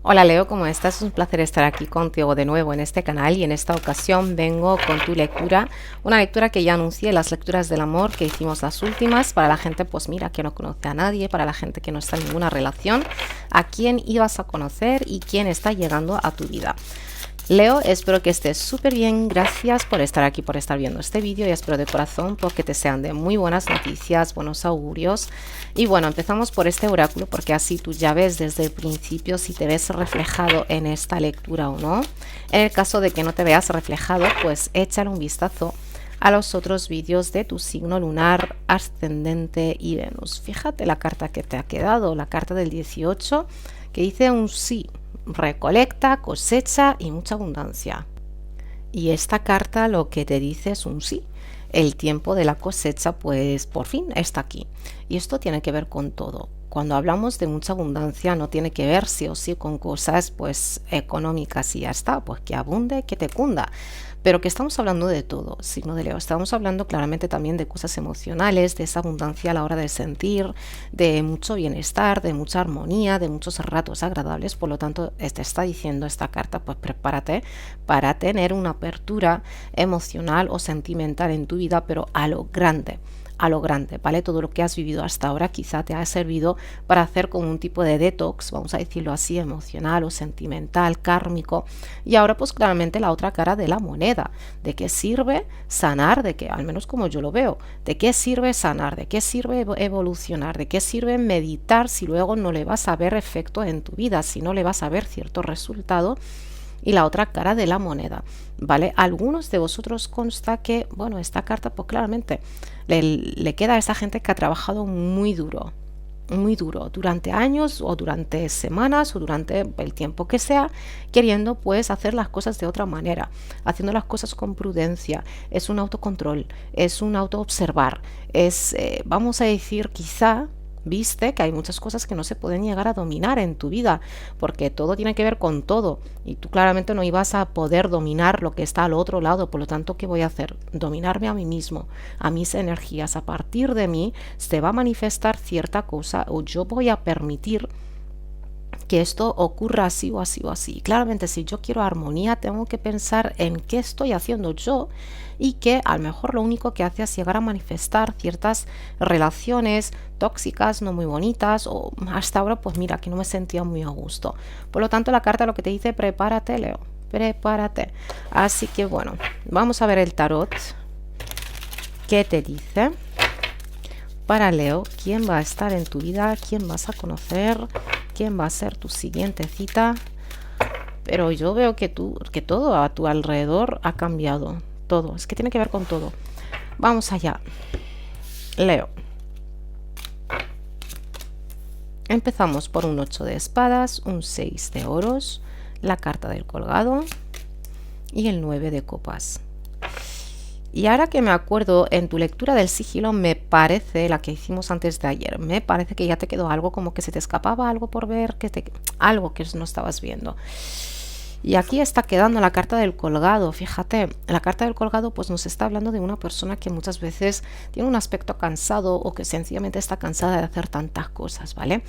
Hola Leo, ¿cómo estás? Es un placer estar aquí contigo de nuevo en este canal y en esta ocasión vengo con tu lectura, una lectura que ya anuncié, las lecturas del amor que hicimos las últimas, para la gente pues mira que no conoce a nadie, para la gente que no está en ninguna relación, a quién ibas a conocer y quién está llegando a tu vida. Leo, espero que estés súper bien, gracias por estar aquí, por estar viendo este vídeo y espero de corazón porque te sean de muy buenas noticias, buenos augurios. Y bueno, empezamos por este oráculo porque así tú ya ves desde el principio si te ves reflejado en esta lectura o no. En el caso de que no te veas reflejado, pues échale un vistazo a los otros vídeos de tu signo lunar, ascendente y Venus. Fíjate la carta que te ha quedado, la carta del 18, que dice un sí. Recolecta, cosecha y mucha abundancia. Y esta carta lo que te dice es un sí. El tiempo de la cosecha pues por fin está aquí. Y esto tiene que ver con todo. Cuando hablamos de mucha abundancia no tiene que ver sí o sí con cosas pues económicas y ya está, pues que abunde, que te cunda. Pero que estamos hablando de todo, signo de Leo. Estamos hablando claramente también de cosas emocionales, de esa abundancia a la hora de sentir, de mucho bienestar, de mucha armonía, de muchos ratos agradables. Por lo tanto, te está diciendo esta carta, pues prepárate para tener una apertura emocional o sentimental en tu vida, pero a lo grande, ¿vale? Todo lo que has vivido hasta ahora quizá te ha servido para hacer como un tipo de detox, vamos a decirlo así, emocional o sentimental, kármico. Y ahora pues claramente la otra cara de la moneda, ¿de qué sirve sanar? De que, al menos como yo lo veo, ¿de qué sirve sanar? ¿De qué sirve evolucionar? ¿De qué sirve meditar si luego no le vas a ver efecto en tu vida, si no le vas a ver cierto resultado? Y la otra cara de la moneda, ¿vale? A algunos de vosotros consta que, bueno, esta carta pues claramente le queda a esa gente que ha trabajado muy duro durante años o durante semanas o durante el tiempo que sea, queriendo pues hacer las cosas de otra manera, haciendo las cosas con prudencia. Es un autocontrol, es un autoobservar, es, vamos a decir, quizá viste que hay muchas cosas que no se pueden llegar a dominar en tu vida, porque todo tiene que ver con todo, y tú claramente no ibas a poder dominar lo que está al otro lado. Por lo tanto, ¿qué voy a hacer? Dominarme a mí mismo, a mis energías. A partir de mí se va a manifestar cierta cosa, o yo voy a permitir que esto ocurra así o así o así. Claramente, si yo quiero armonía, tengo que pensar en qué estoy haciendo yo, y que a lo mejor lo único que hace es llegar a manifestar ciertas relaciones tóxicas, no muy bonitas, o hasta ahora pues mira que no me sentía muy a gusto. Por lo tanto, la carta lo que te dice: prepárate, Leo, prepárate. Así que bueno, vamos a ver el tarot. ¿Qué te dice para Leo? ¿Quién va a estar en tu vida? ¿Quién vas a conocer? ¿Quién va a ser tu siguiente cita? Pero yo veo que todo a tu alrededor ha cambiado. Todo, es que tiene que ver con todo. Vamos allá. Leo. Empezamos por un 8 de espadas, un 6 de oros, la carta del colgado y el 9 de copas. Y ahora que me acuerdo, en tu lectura del sigilo, me parece, la que hicimos antes de ayer, me parece que ya te quedó algo, como que se te escapaba algo por ver, algo que no estabas viendo. Y aquí está quedando la carta del colgado. Fíjate, la carta del colgado pues nos está hablando de una persona que muchas veces tiene un aspecto cansado, o que sencillamente está cansada de hacer tantas cosas, ¿vale?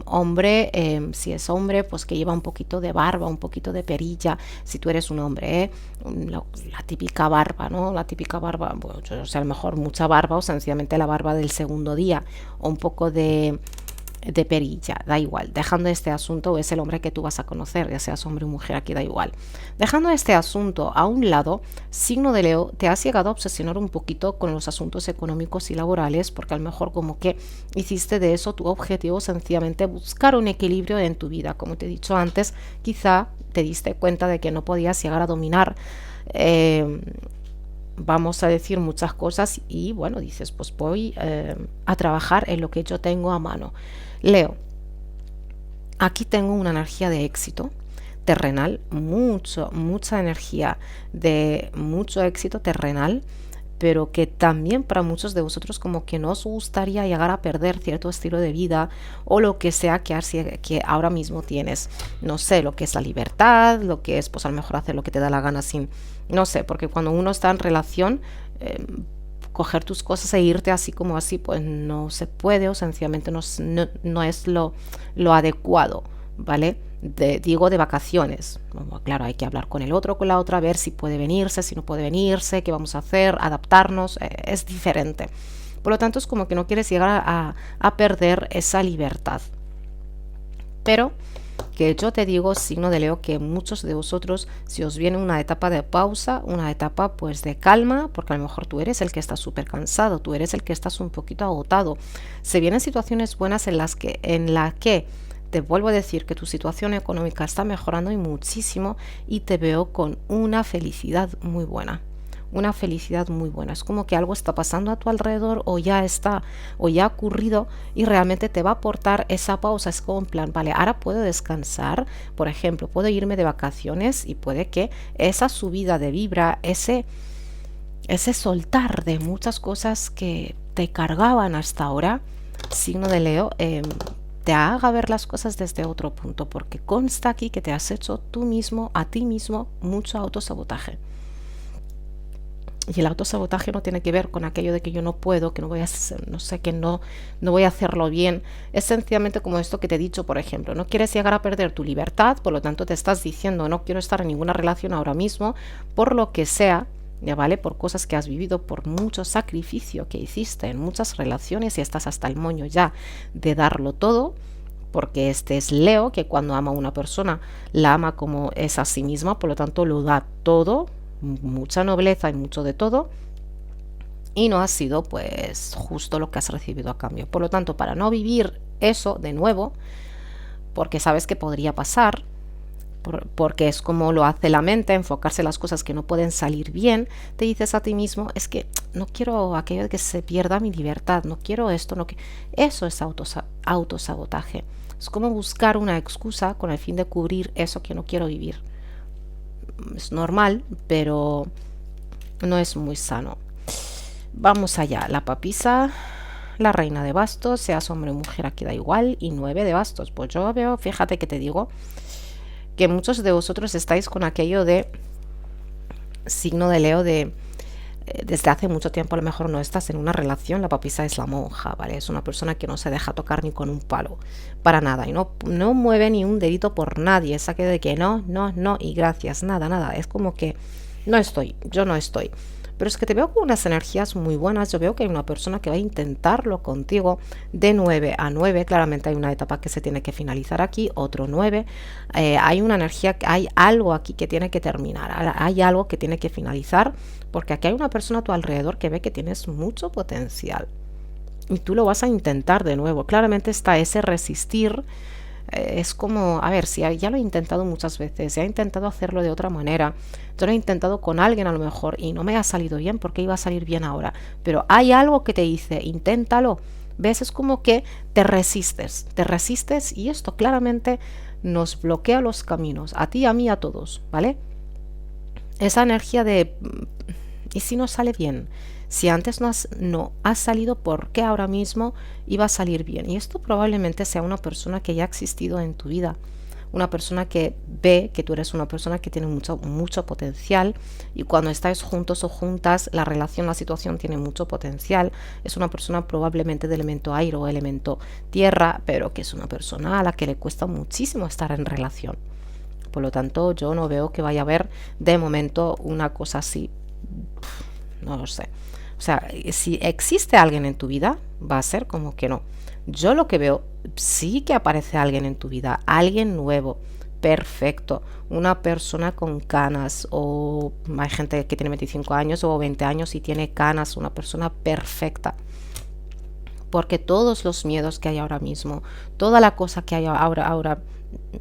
Hombre, si es hombre, pues que lleva un poquito de barba, un poquito de perilla. Si tú eres un hombre, la típica barba, ¿no? La típica barba, bueno, o sea, a lo mejor mucha barba, o sencillamente la barba del segundo día, o un poco de perilla, da igual. Dejando este asunto, es el hombre que tú vas a conocer, ya seas hombre o mujer, aquí da igual. Dejando este asunto a un lado, signo de Leo, te has llegado a obsesionar un poquito con los asuntos económicos y laborales, porque a lo mejor como que hiciste de eso tu objetivo, sencillamente buscar un equilibrio en tu vida. Como te he dicho antes, quizá te diste cuenta de que no podías llegar a dominar, vamos a decir, muchas cosas, y bueno, dices, pues voy a trabajar en lo que yo tengo a mano. Leo, aquí tengo una energía de éxito terrenal, mucha energía de mucho éxito terrenal, pero que también para muchos de vosotros como que no os gustaría llegar a perder cierto estilo de vida, o lo que sea que ahora mismo tienes. No sé, lo que es la libertad, lo que es pues a lo mejor hacer lo que te da la gana sin, no sé, porque cuando uno está en relación, coger tus cosas e irte así como así, pues no se puede, o sencillamente no es lo adecuado, ¿vale? digo de vacaciones. Bueno, claro, hay que hablar con el otro, con la otra, ver si puede venirse, si no puede venirse, qué vamos a hacer, adaptarnos, es diferente. Por lo tanto, es como que no quieres llegar a perder esa libertad. Pero que yo te digo, signo de Leo, que muchos de vosotros, si os viene una etapa de pausa, una etapa pues de calma, porque a lo mejor tú eres el que está súper cansado, tú eres el que estás un poquito agotado. Se vienen situaciones buenas en las que te vuelvo a decir que tu situación económica está mejorando y muchísimo, y te veo con una felicidad muy buena. Una felicidad muy buena. Es como que algo está pasando a tu alrededor, o ya está, o ya ha ocurrido, y realmente te va a aportar esa pausa. Es como en plan, vale, ahora puedo descansar, por ejemplo, puedo irme de vacaciones, y puede que esa subida de vibra, ese soltar de muchas cosas que te cargaban hasta ahora, signo de Leo, te haga ver las cosas desde otro punto, porque consta aquí que te has hecho tú mismo, a ti mismo, mucho autosabotaje. Y el autosabotaje no tiene que ver con aquello de que yo no puedo, que no voy a hacer, no sé, que no voy a hacerlo bien. Es sencillamente como esto que te he dicho, por ejemplo. No quieres llegar a perder tu libertad, por lo tanto te estás diciendo, no quiero estar en ninguna relación ahora mismo, por lo que sea, ya vale, por cosas que has vivido, por mucho sacrificio que hiciste en muchas relaciones, y estás hasta el moño ya de darlo todo. Porque este es Leo, que cuando ama a una persona, la ama como es a sí misma, por lo tanto lo da todo, mucha nobleza y mucho de todo, y no ha sido pues justo lo que has recibido a cambio. Por lo tanto, para no vivir eso de nuevo, porque sabes que podría pasar, porque es como lo hace la mente, enfocarse en las cosas que no pueden salir bien, te dices a ti mismo, es que no quiero aquello de que se pierda mi libertad, no quiero esto, no que eso es autosabotaje. Es como buscar una excusa con el fin de cubrir eso que no quiero vivir. Es normal, pero no es muy sano. Vamos allá, la papisa, la reina de bastos, seas hombre o mujer, aquí da igual, y 9 de bastos. Pues yo veo, fíjate que te digo, que muchos de vosotros estáis con aquello de signo de Leo, de desde hace mucho tiempo a lo mejor no estás en una relación. La papisa es la monja, ¿vale? Es una persona que no se deja tocar ni con un palo, para nada, y no mueve ni un dedito por nadie. Es aquello de que no, y gracias, nada, es como que yo no estoy. Pero es que te veo con unas energías muy buenas. Yo veo que hay una persona que va a intentarlo contigo de 9 a 9. Claramente hay una etapa que se tiene que finalizar aquí, otro 9. Hay una energía, hay algo aquí que tiene que terminar, hay algo que tiene que finalizar, porque aquí hay una persona a tu alrededor que ve que tienes mucho potencial. Y tú lo vas a intentar de nuevo. Claramente está ese resistir. Es como, a ver, si ya lo he intentado muchas veces, ya he intentado hacerlo de otra manera, yo lo he intentado con alguien a lo mejor y no me ha salido bien, porque iba a salir bien ahora, pero hay algo que te dice, inténtalo. ¿Ves? Es como que te resistes, y esto claramente nos bloquea los caminos, a ti, a mí, a todos, ¿vale? Esa energía de, ¿y si no sale bien? Si antes no has salido, ¿por qué ahora mismo iba a salir bien? Y esto probablemente sea una persona que ya ha existido en tu vida, una persona que ve que tú eres una persona que tiene mucho potencial, y cuando estáis juntos o juntas, la relación, la situación tiene mucho potencial. Es una persona probablemente de elemento aire o elemento tierra, pero que es una persona a la que le cuesta muchísimo estar en relación. Por lo tanto, yo no veo que vaya a haber de momento una cosa así. No lo sé. O sea, si existe alguien en tu vida, va a ser como que no. Yo lo que veo, sí que aparece alguien en tu vida, alguien nuevo, perfecto, una persona con canas, o hay gente que tiene 25 años o 20 años y tiene canas, una persona perfecta. Porque todos los miedos que hay ahora mismo, toda la cosa que hay ahora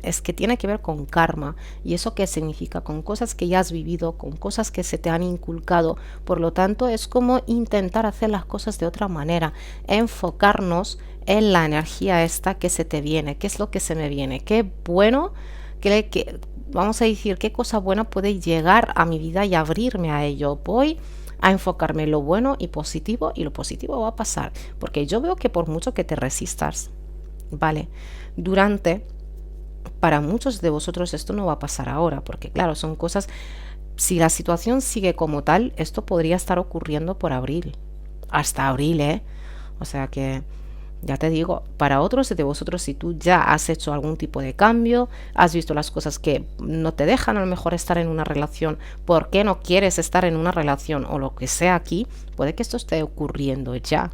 es que tiene que ver con karma. ¿Y eso qué significa? Con cosas que ya has vivido, con cosas que se te han inculcado. Por lo tanto, es como intentar hacer las cosas de otra manera, enfocarnos en la energía esta que se te viene. ¿Qué es lo que se me viene? Qué bueno, vamos a decir, qué cosa buena puede llegar a mi vida y abrirme a ello. Voy a enfocarme en lo bueno y lo positivo va a pasar, porque yo veo que por mucho que te resistas, vale, para muchos de vosotros esto no va a pasar ahora, porque claro, son cosas, si la situación sigue como tal, esto podría estar ocurriendo por abril, hasta abril, o sea que Ya te digo, para otros de vosotros, si tú ya has hecho algún tipo de cambio, has visto las cosas que no te dejan a lo mejor estar en una relación, por qué no quieres estar en una relación o lo que sea aquí, puede que esto esté ocurriendo ya.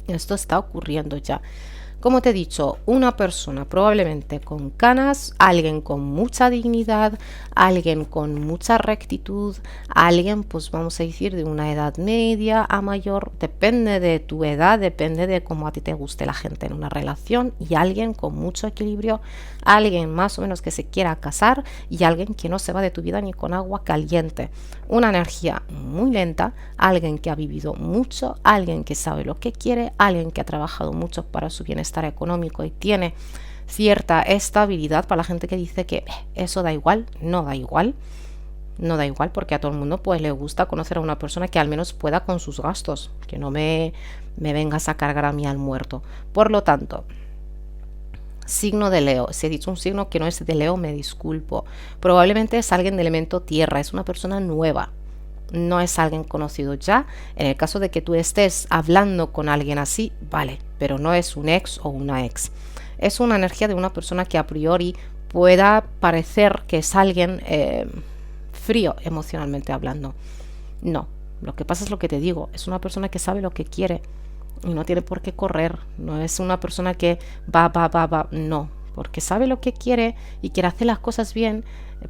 Esto está ocurriendo ya. Como te he dicho, una persona probablemente con canas, alguien con mucha dignidad, alguien con mucha rectitud, alguien, pues vamos a decir, de una edad media a mayor, depende de tu edad, depende de cómo a ti te guste la gente en una relación, y alguien con mucho equilibrio, alguien más o menos que se quiera casar y alguien que no se va de tu vida ni con agua caliente. Una energía muy lenta, alguien que ha vivido mucho, alguien que sabe lo que quiere, alguien que ha trabajado mucho para su bienestar económico y tiene cierta estabilidad. Para la gente que dice que eso da igual, no da igual. No da igual, porque a todo el mundo pues le gusta conocer a una persona que al menos pueda con sus gastos, que no me vengas a cargar a mí al muerto. Por lo tanto, signo de Leo, si he dicho un signo que no es de Leo, me disculpo. Probablemente es alguien de elemento tierra, es una persona nueva, no es alguien conocido ya. En el caso de que tú estés hablando con alguien así, vale, pero no es un ex o una ex. Es una energía de una persona que a priori pueda parecer que es alguien frío emocionalmente hablando. No, lo que pasa es lo que te digo, es una persona que sabe lo que quiere y no tiene por qué correr. No es una persona que va, no, porque sabe lo que quiere y quiere hacer las cosas bien.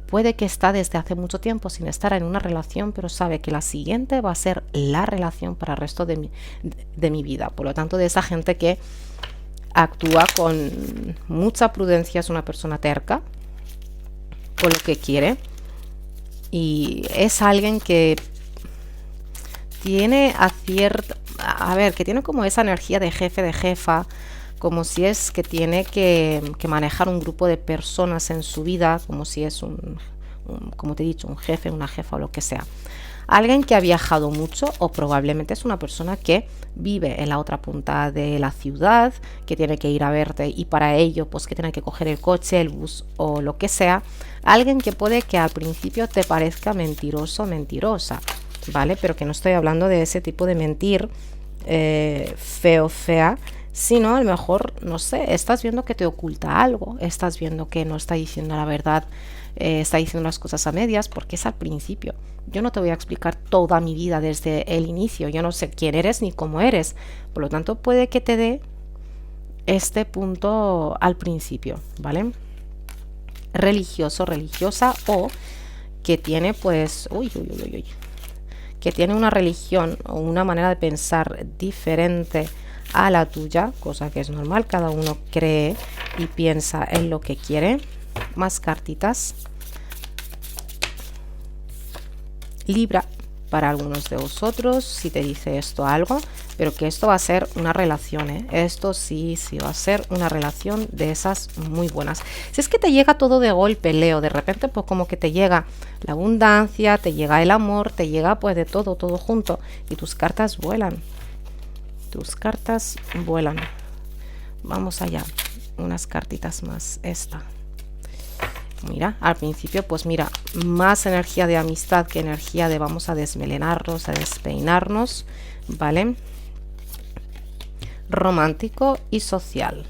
Puede que está desde hace mucho tiempo sin estar en una relación, pero sabe que la siguiente va a ser la relación para el resto de mi vida. Por lo tanto, de esa gente que actúa con mucha prudencia, es una persona terca con lo que quiere, y es alguien que tiene que tiene como esa energía de jefe, de jefa, como si es que tiene que manejar un grupo de personas en su vida, como si es como te he dicho, un jefe, una jefa o lo que sea. Alguien que ha viajado mucho, o probablemente es una persona que vive en la otra punta de la ciudad, que tiene que ir a verte y para ello pues que tiene que coger el coche, el bus o lo que sea. Alguien que puede que al principio te parezca mentiroso, mentirosa, ¿vale? Pero que no estoy hablando de ese tipo de mentir feo, fea, sino a lo mejor, no sé, estás viendo que te oculta algo, estás viendo que no está diciendo la verdad, está diciendo las cosas a medias, porque es al principio. Yo no te voy a explicar toda mi vida desde el inicio, yo no sé quién eres ni cómo eres, por lo tanto puede que te dé este punto al principio, ¿vale? Religioso, religiosa, o que tiene pues, que tiene una religión o una manera de pensar diferente a la tuya, cosa que es normal, cada uno cree y piensa en lo que quiere. Más cartitas. Libra, para algunos de vosotros, si te dice esto algo, pero que esto va a ser una relación, ¿eh? Esto sí va a ser una relación de esas muy buenas. Si es que te llega todo de golpe, Leo, de repente pues como que te llega la abundancia, te llega el amor, te llega pues de todo junto, y tus cartas vuelan. Tus cartas vuelan. Vamos allá, unas cartitas más. Esta. Mira, al principio pues mira, más energía de amistad que energía de vamos a desmelenarnos, a despeinarnos, ¿vale? Romántico y social.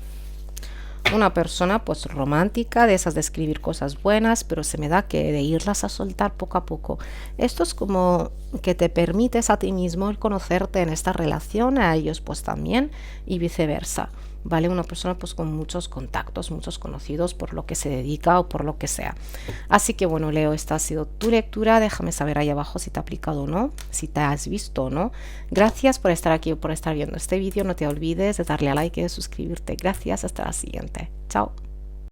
Una persona pues romántica, de esas de escribir cosas buenas, pero se me da que de irlas a soltar poco a poco. Esto es como que te permites a ti mismo el conocerte en esta relación, a ellos pues también, y viceversa, ¿vale? Una persona pues con muchos contactos, muchos conocidos por lo que se dedica o por lo que sea. Así que bueno, Leo, esta ha sido tu lectura. Déjame saber ahí abajo si te ha aplicado o no, si te has visto o no. Gracias por estar aquí, por estar viendo este vídeo. No te olvides de darle a like y de suscribirte. Gracias, hasta la siguiente. Chao.